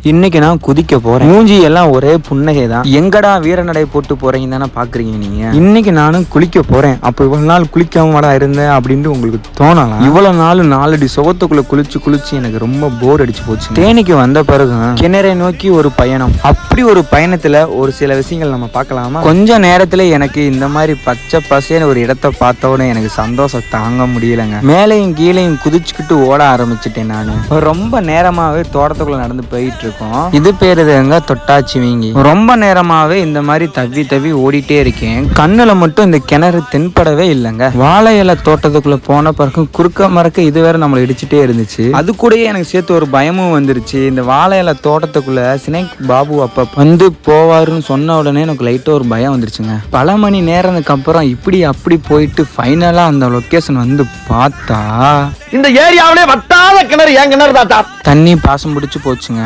இன்னைக்கு நான் குதிக்க போறேன். மூஞ்சி எல்லாம் ஒரே புன்னகை தான். எங்கடா வீரநடை போட்டு போறீங்க தானே பாக்குறீங்க நீங்க. இன்னைக்கு நானும் குளிக்க போறேன். அப்ப இவ்வளவு நாள் குளிக்காமடா இருந்தேன் அப்படின்னு உங்களுக்கு தோணலாம். இவ்வளவு நாள் 4 அடி சுகத்துக்குள்ள குளிச்சு எனக்கு ரொம்ப போர் அடிச்சு போச்சு. தேனிக்கு வந்த பிறகு கிணறை நோக்கி ஒரு பயணம். அப்படி ஒரு பயணத்துல ஒரு சில விஷயங்கள் நம்ம பார்க்கலாமா? கொஞ்ச நேரத்துல எனக்கு இந்த மாதிரி பச்சை பசேன்னு ஒரு இடத்த பார்த்த உடனே எனக்கு சந்தோஷம் தாங்க முடியலங்க. மேலையும் கீழையும் குதிச்சுக்கிட்டு ஓட ஆரம்பிச்சுட்டேன். நானு ரொம்ப நேரமாவே தோட்டத்துக்குள்ள நடந்து போயிட்டு. இது பேருங்க தொட்டாச்சி வீங்கி. ரொம்ப நேரமாவே இந்த மாதிரி தவி ஓடிட்டே இருக்கேன். கண்ணுல மட்டும் இந்த கிணறு தென்படவே இல்லைங்க. வாழை இலை தோட்டத்துக்குள்ள போன பிறகு குறுக்க மறக்க இது வேற நம்மளை இடிச்சுட்டே இருந்துச்சு. அது கூடயே எனக்கு சேர்த்து ஒரு பயமும் வந்துருச்சு. இந்த வாழை இலை தோட்டத்துக்குள்ள சினேக் பாபு அப்ப வந்து போவாருன்னு சொன்ன உடனே எனக்கு லைட்டா ஒரு பயம் வந்துருச்சுங்க. பல மணி நேரத்துக்கு அப்புறம் இப்படி அப்படி போயிட்டு ஃபைனலா அந்த லொகேஷன் வந்து பார்த்தா இந்த ஏரியாவிலே வட்டாத கிணறு ஏன் கிணறு தாத்தா. தண்ணி பாசம் பிடிச்சு போச்சுங்க.